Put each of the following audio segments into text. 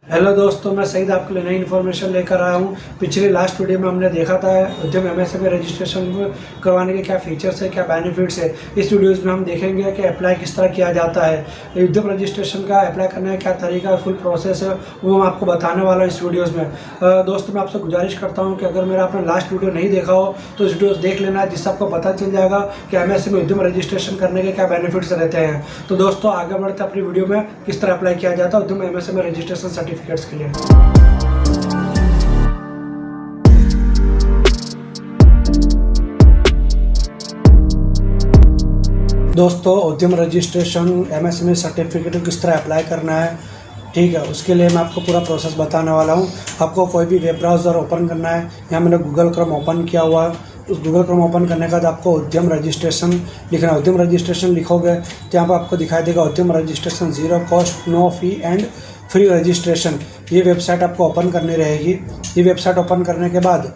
Hello दोस्तों, मैं सईद आपके लिए नई इन्फॉर्मेशन लेकर आया हूँ। पिछले लास्ट वीडियो में हमने देखा था उद्यम एमएसएमई रजिस्ट्रेशन करवाने के क्या फीचर्स है, क्या बेनिफिट्स है। इस वीडियोस में हम देखेंगे कि अप्लाई किस तरह किया जाता है, उद्यम रजिस्ट्रेशन का अप्लाई करने का क्या तरीका और फुल प्रोसेस है, वो मैं आपको बताने वाला हूँ इस वीडियोज़ में। दोस्तों, मैं आपसे गुजारिश करता हूँ कि अगर मेरा आपने लास्ट वीडियो नहीं देखा हो तो इस वीडियो देख लेना, जिससे आपको पता चल जाएगा कि एमएसएमई उद्यम रजिस्ट्रेशन करने के क्या बेनिफिट्स रहते हैं। तो दोस्तों, आगे बढ़ते अपनी वीडियो में किस तरह अप्लाई किया जाता है उद्यम एमएसएमई रजिस्ट्रेशन सर्टिफिकेट्स के लिए। दोस्तों, उद्यम रजिस्ट्रेशन एमएसएमई सर्टिफिकेट किस तरह अप्लाई करना है, ठीक है, उसके लिए मैं आपको पूरा प्रोसेस बताने वाला हूँ। आपको कोई भी वेब ब्राउज़र ओपन करना है। यहाँ मैंने गूगल क्रोम ओपन किया हुआ है। उस गूगल क्रोम ओपन करने के बाद आपको उद्यम रजिस्ट्रेशन लिखना है। उद्यम रजिस्ट्रेशन लिखोगे तो यहाँ पर आपको दिखाई देगा Udyam registration, zero cost, no fee and free registration. ये वेबसाइट आपको ओपन करनी रहेगी। ये वेबसाइट ओपन करने के बाद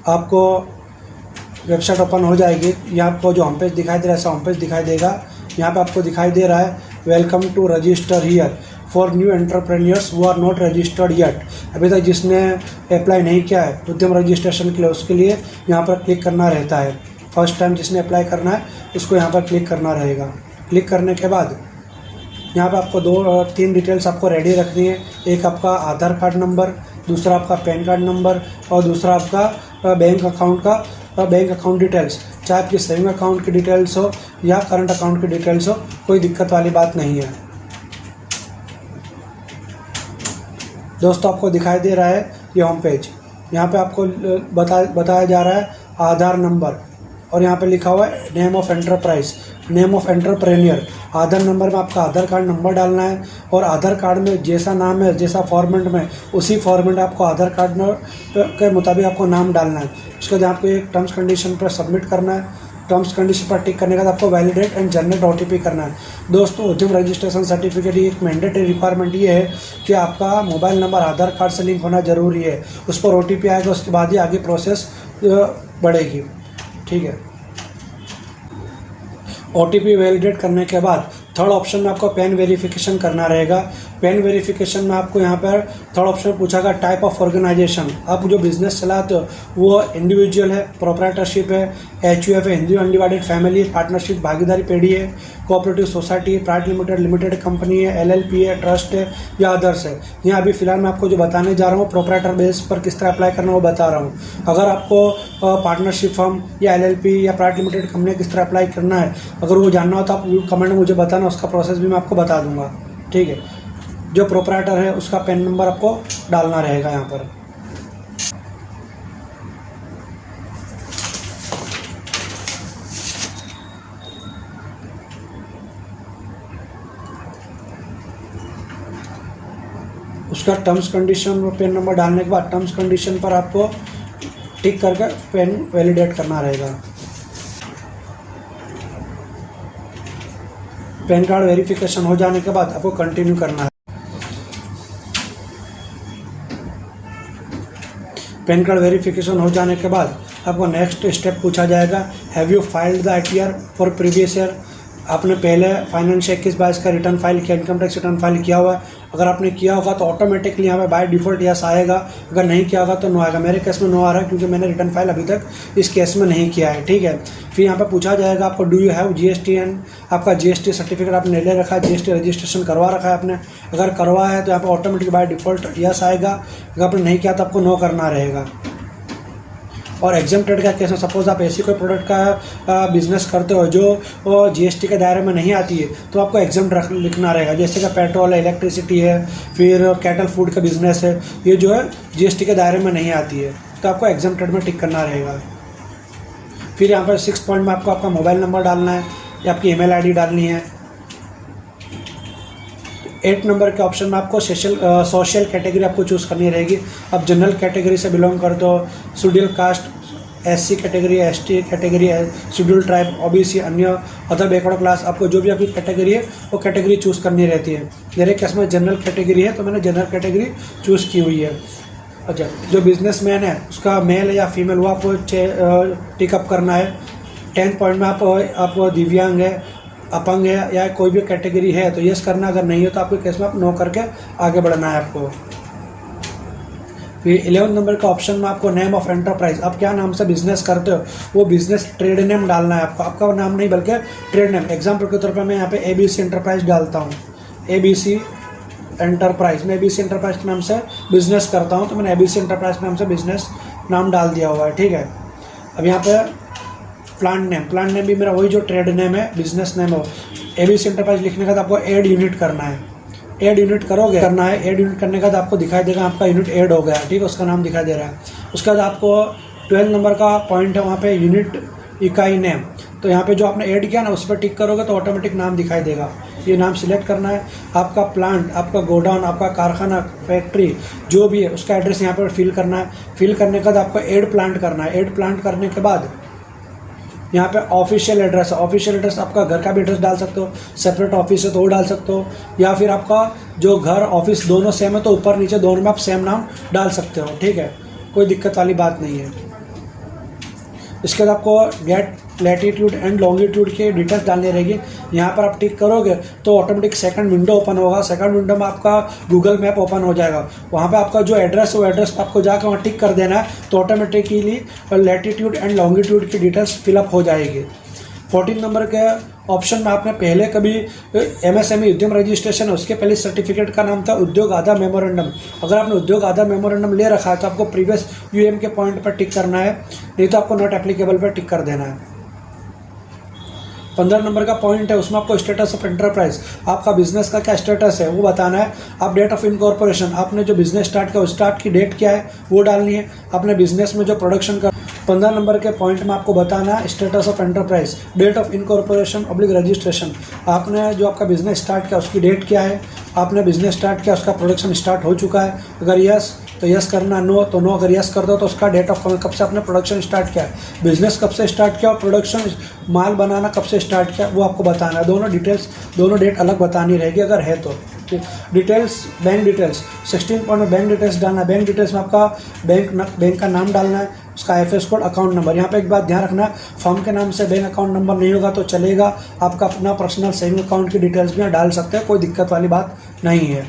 आपको वेबसाइट ओपन हो जाएगी। यहाँ आपको जो होम पेज दिखाई दे रहा है ऐसा होम पेज दिखाई देगा। यहाँ पे आपको दिखाई दे रहा है welcome to register here for new entrepreneurs who are not registered yet. अभी तक जिसने अप्लाई नहीं किया है उद्यम रजिस्ट्रेशन के लिए, उसके लिए यहाँ पर क्लिक करना रहता है। फर्स्ट टाइम जिसने अप्लाई करना है उसको यहाँ पर क्लिक करना रहेगा। क्लिक करने के बाद यहाँ पे आपको 2-3 डिटेल्स आपको रेडी रखनी है। एक आपका आधार कार्ड नंबर, दूसरा आपका पैन कार्ड नंबर और दूसरा आपका बैंक अकाउंट डिटेल्स। चाहे आपकी सेविंग अकाउंट की डिटेल्स हो या करंट अकाउंट की डिटेल्स हो, कोई दिक्कत वाली बात नहीं है। दोस्तों, आपको दिखाई दे रहा है ये होम पेज। यहाँ पे आपको बताया जा रहा है आधार नंबर और यहाँ पे लिखा हुआ है name of enterprise, name of entrepreneur. Aadhaar number में आपका आधार कार्ड नंबर डालना है और आधार कार्ड में जैसा नाम है, जैसा फॉर्मेट में, उसी फॉर्मेट आपको आधार कार्ड के मुताबिक आपको नाम डालना है। उसके बाद आपको एक टर्म्स कंडीशन पर सबमिट करना है। टर्म्स कंडीशन पर टिक करने के बाद आपको वैलिडेट एंड जनरेट OTP करना है। दोस्तों, उद्यम रजिस्ट्रेशन सर्टिफिकेट की एक मैंडेटरी रिक्वायरमेंट ये है कि आपका मोबाइल नंबर आधार कार्ड से लिंक होना ज़रूरी है। उस पर OTP आएगा, उसके बाद ही आगे प्रोसेस बढ़ेगी, ठीक है। OTP वैलिडेट करने के बाद थर्ड ऑप्शन में आपको पैन वेरिफिकेशन करना रहेगा। पैन वेरिफिकेशन में आपको यहाँ पर थर्ड ऑप्शन पूछागा टाइप ऑफ ऑर्गेनाइजेशन। आप जो बिजनेस चलाते हो वो इंडिविजुअल है, प्रोप्राइटरशिप है, HUF है, हिंदू अनडिवाइडेड फैमिली, पार्टनरशिप भागीदारी पेढ़ी है, कोऑपरेटिव सोसाइटी है, प्राइवेट लिमिटेड, लिमिटेड कंपनी है, LLP है, ट्रस्ट है या अदर्स है। यहाँ अभी फिलहाल मैं आपको जो बताने जा रहा हूँ प्रोप्राइटर बेस पर किस तरह अप्लाई करना वो बता रहा हूँ। अगर आपको पार्टनरशिप फर्म या LLP या प्राइवेट लिमिटेड कंपनी किस तरह अप्लाई करना है, अगर वो जानना हो तो आप कमेंट में मुझे बताना, उसका प्रोसेस भी मैं आपको बता दूंगा, ठीक है। जो प्रोप्राइटर है उसका पैन नंबर आपको डालना रहेगा यहाँ पर। उसका टर्म्स कंडीशन पैन नंबर डालने के बाद टर्म्स कंडीशन पर आपको टिक करके पैन वैलिडेट करना रहेगा। पैन कार्ड वेरिफिकेशन हो जाने के बाद आपको कंटिन्यू करना है। पैन कार्ड वेरिफिकेशन हो जाने के बाद आपको नेक्स्ट स्टेप पूछा जाएगा, have you filed the ITR for previous year. आपने पहले फाइनेंशियल 21-22 का रिटर्न फाइल किया, इनकम टैक्स रिटर्न फाइल किया हुआ है। अगर आपने किया होगा तो ऑटोमेटिकली यहाँ पे बाय डिफ़ॉल्ट यस आएगा। अगर नहीं किया होगा तो नो आएगा। मेरे केस में नो आ रहा है क्योंकि मैंने रिटर्न फाइल अभी तक इस केस में नहीं किया है, ठीक है। फिर यहाँ पे पूछा जाएगा आपको do you have GST and आपका GST सर्टिफिकेट आपने ले रखा है, GST रजिस्ट्रेशन करवा रखा है आपने। अगर करवा है तो यहाँ पर ऑटोमेटिक बाय डिफ़ॉल्ट यस आएगा। अगर आपने नहीं किया तो आपको नो करना रहेगा। और एग्जेम्प्टेड का केस में सपोज आप ऐसी कोई प्रोडक्ट का बिजनेस करते हो जो GST के दायरे में नहीं आती है तो आपको एग्जेम्प्ट लिखना रहेगा। जैसे कि पेट्रोल है, इलेक्ट्रिसिटी है, फिर कैटल फूड का बिजनेस है, ये जो है GST के दायरे में नहीं आती है तो आपको एग्जेम्प्टेड में टिक करना रहेगा। फिर यहाँ पर 6 पॉइंट में आपको आपका मोबाइल नंबर डालना है या आपकी email ID डालनी है। 8 नंबर के ऑप्शन में आपको सोशल कैटेगरी आपको चूज़ करनी रहेगी। अब जनरल कैटेगरी से बिलोंग करते हो, schedule caste, SC category, ST category, schedule tribe, OBC, अन्य अदर बैकवर्ड क्लास, आपको जो भी आपकी कैटेगरी है वो कैटेगरी चूज़ करनी रहती है। मेरे केस में जनरल कैटेगरी है तो मैंने जनरल कैटेगरी चूज़ की हुई है। अच्छा, जो बिजनेसमैन है उसका मेल या फीमेल वो आपको टिकअप करना है। 10th पॉइंट में आप दिव्यांग है, अपंग है या कोई भी कैटेगरी है तो यस करना, अगर नहीं है तो आपके केस में आप नो करके आगे बढ़ना है आपको। फिर 11 नंबर का ऑप्शन में आपको नेम ऑफ एंटरप्राइज, आप क्या नाम से बिजनेस करते हो वो बिजनेस ट्रेड नेम डालना है आपको, आपका नाम नहीं बल्कि ट्रेड नेम। एग्जाम्पल के तौर पर मैं यहाँ पे ABC एंटरप्राइज डालता हूँ, ABC एंटरप्राइज, मैं ABC एंटरप्राइज के नाम से बिजनेस करता हूँ तो मैंने ABC एंटरप्राइज के नाम से बिजनेस नाम डाल दिया हुआ है, ठीक है। अब यहाँ पे प्लांट नेम भी मेरा वही जो ट्रेड नेम है, बिजनेस नेम हो। ABC एंटरप्राइज लिखने के बाद आपको ऐड यूनिट करना है, ऐड यूनिट करोगे करना है। ऐड यूनिट करने के बाद आपको दिखाई देगा आपका यूनिट ऐड हो गया, ठीक है, उसका नाम दिखाई दे रहा है। उसके बाद आपको 12 नंबर का पॉइंट है, वहाँ पे यूनिट इकाई नेम, तो यहाँ पे जो आपने ऐड किया ना उस पर टिक करोगे तो ऑटोमेटिक नाम दिखाई देगा, ये नाम सिलेक्ट करना है। आपका प्लांट, आपका गोडाउन, आपका कारखाना, फैक्ट्री जो भी है उसका एड्रेस यहाँ पर फिल करना है। फिल करने के बाद आपको ऐड प्लांट करना है। ऐड प्लांट करने के बाद यहाँ पे ऑफिशियल एड्रेस है, ऑफिशियल एड्रेस आपका घर का भी एड्रेस डाल सकते हो, सेपरेट ऑफिस है तो वो डाल सकते हो, या फिर आपका जो घर ऑफिस दोनों सेम है तो ऊपर नीचे दोनों में आप सेम नाम डाल सकते हो, ठीक है, कोई दिक्कत वाली बात नहीं है। इसके बाद आपको गेट लैटिट्यूड एंड लॉन्गिट्यूड की डिटेल्स डालनी रहेगी। यहाँ पर आप टिक करोगे तो ऑटोमेटिक सेकंड विंडो ओपन होगा, सेकंड विंडो में आपका गूगल मैप ओपन हो जाएगा। वहाँ पे आपका जो एड्रेस है वो एड्रेस पर आपको जाकर वहाँ टिक कर देना है तो ऑटोमेटिकली लैटिट्यूड एंड लॉन्गिट्यूड की डिटेल्स फिलअप हो जाएगी। 14 नंबर के ऑप्शन में आपने पहले कभी MSME उद्यम रजिस्ट्रेशन है उसके पहले सर्टिफिकेट का नाम था उद्योग आधार मेमोरेंडम। अगर आपने उद्योग आधार मेमोरेंडम ले रखा है तो आपको प्रीवियस UM के पॉइंट पर टिक करना है, नहीं तो आपको नॉट एप्लीकेबल पर टिक कर देना है। 15 नंबर का पॉइंट है उसमें आपको स्टेटस ऑफ एंटरप्राइज, आपका बिजनेस का क्या स्टेटस है वो बताना है। आप डेट ऑफ इनकॉर्पोरेशन, आपने जो बिजनेस स्टार्ट किया उस स्टार्ट की डेट क्या है वो डालनी है। आपने बिजनेस में जो प्रोडक्शन का 15 नंबर के पॉइंट में आपको बताना है status of enterprise, date of incorporation oblique registration, आपने जो आपका बिजनेस स्टार्ट किया उसकी डेट क्या है, आपने बिजनेस स्टार्ट किया उसका प्रोडक्शन स्टार्ट हो चुका है, अगर यस तो यस करना, नो तो नो, अगर यस कर दो तो उसका डेट ऑफ कब से आपने प्रोडक्शन स्टार्ट किया है, बिजनेस कब से स्टार्ट किया और प्रोडक्शन माल बनाना कब से स्टार्ट किया वो आपको बताना है। दोनों डिटेल्स, दोनों डेट अलग बतानी रहेगी अगर है तो। डिटेल्स, बैंक डिटेल्स 16 पॉइंट में बैंक डिटेल्स डालना है। बैंक डिटेल्स में आपका बैंक का नाम डालना है, उसका IFS कोड, अकाउंट नंबर। यहाँ पे एक बात ध्यान रखना, फर्म के नाम से बैंक अकाउंट नंबर नहीं होगा तो चलेगा, आपका अपना पर्सनल सेविंग अकाउंट की डिटेल्स भी डाल सकते हैं, कोई दिक्कत वाली बात नहीं है।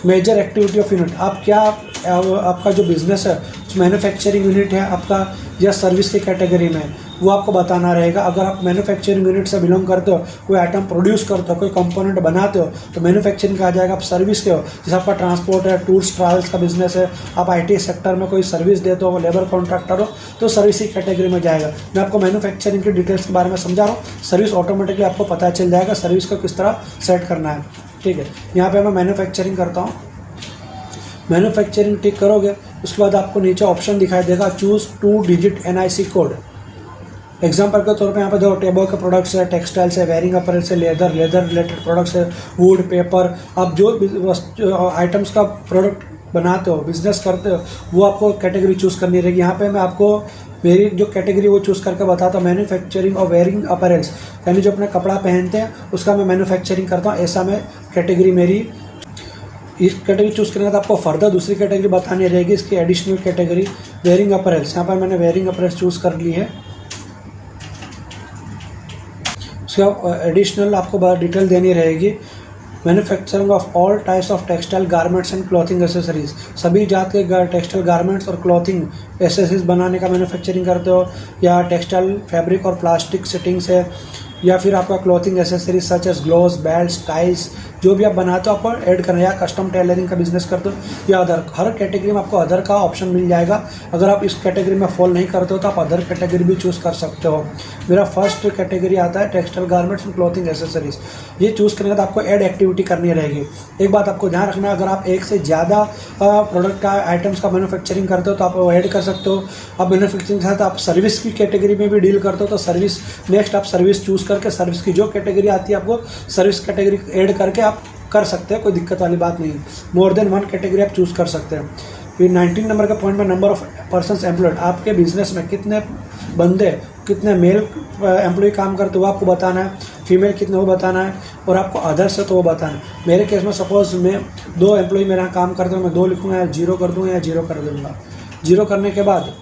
मेजर एक्टिविटी ऑफ यूनिट, आप क्या आपका जो बिजनेस है मैन्युफैक्चरिंग यूनिट है आपका या सर्विस की कैटेगरी में वो आपको बताना रहेगा। अगर आप मैन्युफैक्चरिंग यूनिट से बिलोंग करते हो, कोई आइटम प्रोड्यूस करते हो, कोई कंपोनेंट बनाते हो तो मैन्युफैक्चरिंग का आ जाएगा। आप सर्विस के हो, जैसे आपका ट्रांसपोर्ट है, टूर्स ट्रैवल्स का बिजनेस है, आप IT सेक्टर में कोई सर्विस देते हो, लेबर कॉन्ट्रैक्टर हो तो सर्विस की कैटेगरी में जाएगा। मैं आपको मैन्युफैक्चरिंग की डिटेल्स के बारे में समझा रहा हूँ, सर्विस ऑटोमेटिकली आपको पता चल जाएगा सर्विस को किस तरह सेट करना है, ठीक है। यहाँ पर मैं मैन्युफैक्चरिंग करता हूँ, मैन्युफैक्चरिंग टिक करोगे उसके बाद आपको नीचे ऑप्शन दिखाई देगा choose 2 digit NIC code. Example के तौर पे यहाँ पे देखो टेबल के प्रोडक्ट्स है, टेक्सटाइल्स है, वेयरिंग अपरेल से, लेदर रिलेटेड प्रोडक्ट्स है, वुड, पेपर, आप जो आइटम्स का प्रोडक्ट बनाते हो, बिजनेस करते हो वो आपको कैटेगरी चूज़ करनी रहेगी। यहाँ पे मैं आपको मेरी जो कैटेगरी वो चूज़ करके बताता हूँ, मैन्युफैक्चरिंग और वेयरिंग अपरेल्स, यानी जो अपना कपड़ा पहनते हैं उसका मैं मैन्युफैक्चरिंग करता हूँ, ऐसा मैं कैटेगरी मेरी। इस कैटेगरी चूज़ करने के बाद आपको फर्दर दूसरी कैटेगरी बतानी रहेगी, इसकी एडिशनल कैटेगरी वेयरिंग अपरेल्स। यहाँ पर मैंने वेयरिंग अपरेल्स चूज़ कर ली है। उसका एडिशनल आपको डिटेल देनी रहेगी, manufacturing of all types of textile garments and clothing accessories, सभी जात के टेक्सटाइल गारमेंट्स और क्लॉथिंग एसेसरीज बनाने का मैन्युफैक्चरिंग करते हो, या टेक्सटाइल फैब्रिक और प्लास्टिक सेटिंग्स है, या फिर आपका clothing accessories such as gloves, belts, ties जो भी आप बनाते हो आपको ऐड करना है, या कस्टम टेलरिंग का बिजनेस करते हो या अदर, हर कैटेगरी में आपको अदर का ऑप्शन मिल जाएगा। अगर आप इस कैटेगरी में फॉल नहीं करते हो तो आप अदर कैटेगरी भी चूज़ कर सकते हो। मेरा फर्स्ट कैटेगरी आता है textile garments and clothing accessories. ये चूज़ करने के बाद आपको ऐड एक्टिविटी करनी रहेगी। एक बात आपको ध्यान रखना है, अगर आप एक से ज़्यादा प्रोडक्ट का आइटम्स का मैन्युफैक्चरिंग करते हो तो आप ऐड कर सकते हो। आप मैन्युफैक्चरिंग के साथ आप सर्विस की कैटेगरी में भी डील करते हो तो सर्विस, नेक्स्ट आप सर्विस चूज़ करके सर्विस की जो कैटेगरी आती है आपको सर्विस कैटेगरी ऐड करके आप कर सकते हैं, कोई दिक्कत वाली बात नहीं है। मोर देन 1 कैटेगरी आप चूज़ कर सकते हैं। फिर 19 नंबर का पॉइंट में नंबर ऑफ पर्सन्स एम्प्लॉयड, आपके बिजनेस में कितने बंदे, कितने मेल एम्प्लॉय काम करते हो आपको बताना है, फीमेल कितने वो बताना है, और आपको अदर्स है तो वो बताना है। मेरे केस में सपोज मैं 2 एम्प्लॉय मेरे यहाँ काम करते हो, मैं 2 लिखूँगा या 0 कर दूँगा या 0 कर दूँगा। 0 करने के बाद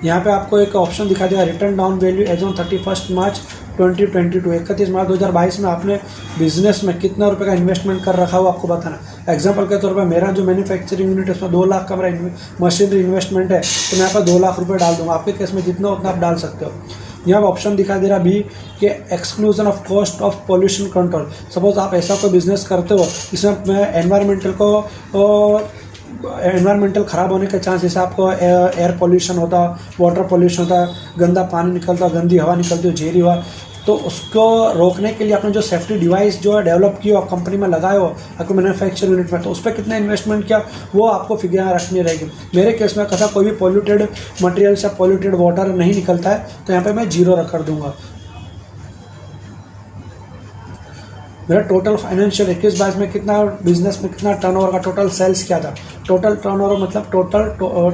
यहाँ पे आपको एक ऑप्शन दिखा देगा return down value as on 31 मार्च 2022, 31 मार्च 2022 में आपने बिजनेस में कितना रुपए का इन्वेस्टमेंट कर रखा हो आपको बताना। एग्जांपल के तौर पर मेरा जो मैन्युफैक्चरिंग यूनिट है उसमें 2 लाख का मेरा मशीनरी इन्वेस्टमेंट है, तो मैं यहाँ पर 2 लाख रुपये डाल दूँगा। आपके केस में जितना उतना आप डाल सकते हो। यहाँ पर ऑप्शन दिखाई दे रहा बी कि exclusion of cost of pollution control. Suppose आप ऐसा कोई बिजनेस करते हो जिसमें एनवायरमेंटल ख़राब होने के चांस, जैसे आपको एयर पोल्यूशन होता, वाटर पोल्यूशन होता, गंदा पानी निकलता, गंदी हवा निकलती हो, जहरी हवा, तो उसको रोकने के लिए आपने जो सेफ्टी डिवाइस जो है डेवलप किया हो, कंपनी में लगाए हो आपको मैन्युफैक्चरिंग यूनिट में, तो उस पर कितना इन्वेस्टमेंट किया वो आपको फिगर रखनी रहेगी। मेरे केस में कथा कोई भी पॉल्यूटेड मटेरियल से पॉल्यूटेड वाटर नहीं निकलता है, तो यहाँ पे मैं 0 रख कर दूंगा। मेरा टोटल फाइनेंशियल 21-22 में कितना बिजनेस में कितना टर्नओवर का टोटल सेल्स क्या था, टोटल टर्नओवर मतलब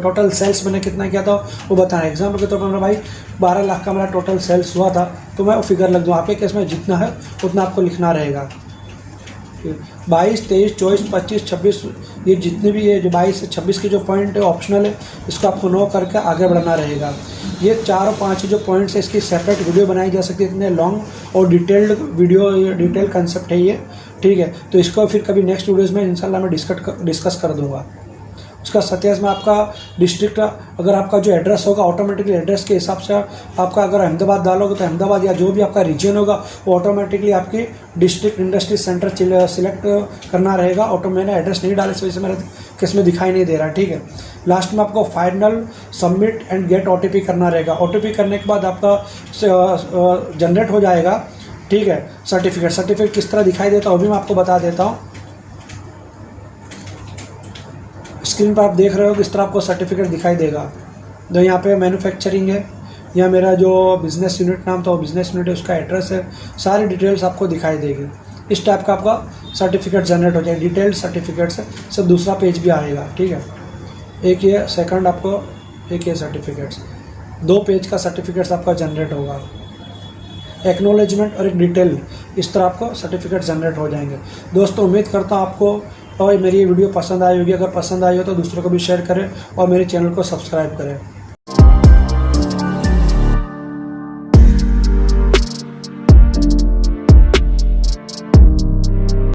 टोटल सेल्स मैंने कितना किया था वो बताना। एग्जाम्पल के तौर पर मेरा भाई 12 लाख का मेरा टोटल सेल्स हुआ था, तो मैं वो फिगर लग दूँ। आपके केस में जितना है उतना आपको लिखना रहेगा। 22, 23, 24, 25, 26 ये जितने भी है जो 22 से 26 के जो पॉइंट है ऑप्शनल है, इसको आपको नो करके आगे बढ़ना रहेगा। ये 4 और 5 जो पॉइंट्स है इसकी सेपरेट वीडियो बनाई जा सकती है, इतने लॉन्ग और डिटेल्ड वीडियो, डिटेल कंसेप्ट है ये, ठीक है। तो इसको फिर कभी नेक्स्ट वीडियोज़ में इंशाल्लाह मैं डिस्कस कर दूँगा। उसका सत्यास में आपका डिस्ट्रिक्ट, अगर आपका जो एड्रेस होगा ऑटोमेटिकली एड्रेस के हिसाब से आपका अगर अहमदाबाद डालोगे तो अहमदाबाद या जो भी आपका रीजन होगा वो ऑटोमेटिकली आपकी डिस्ट्रिक्ट इंडस्ट्री सेंटर सिलेक्ट करना रहेगा। मैंने एड्रेस नहीं डाला, इस वजह से मेरे केस में दिखाई नहीं दे रहा, ठीक है। लास्ट में आपको final submit and get OTP करना रहेगा। OTP करने के बाद आपका जनरेट हो जाएगा, ठीक है, सर्टिफिकेट किस तरह दिखाई देता है वो भी मैं आपको बता देता हूँ। स्क्रीन पर आप देख रहे हो किस तरह आपको सर्टिफिकेट दिखाई देगा। तो यहाँ पे मैन्युफैक्चरिंग है, यहाँ मेरा जो बिज़नेस यूनिट नाम था वो बिज़नेस यूनिट है, उसका एड्रेस है, सारी डिटेल्स आपको दिखाई देगी। इस टाइप का आपका सर्टिफिकेट जनरेट हो जाए, डिटेल्ड सर्टिफिकेट से सब दूसरा पेज भी आएगा, ठीक है। एक ये सेकंड आपको, एक ये सर्टिफिकेट्स, 2 पेज का सर्टिफिकेट्स आपका जनरेट होगा। एक्नॉलेजमेंट और एक डिटेल, इस तरह आपको सर्टिफिकेट जनरेट हो जाएंगे। दोस्तों उम्मीद करता हूँ आपको और मेरी ये वीडियो पसंद आई होगी। अगर पसंद आई हो तो दूसरों को भी शेयर करें और मेरे चैनल को सब्सक्राइब करें।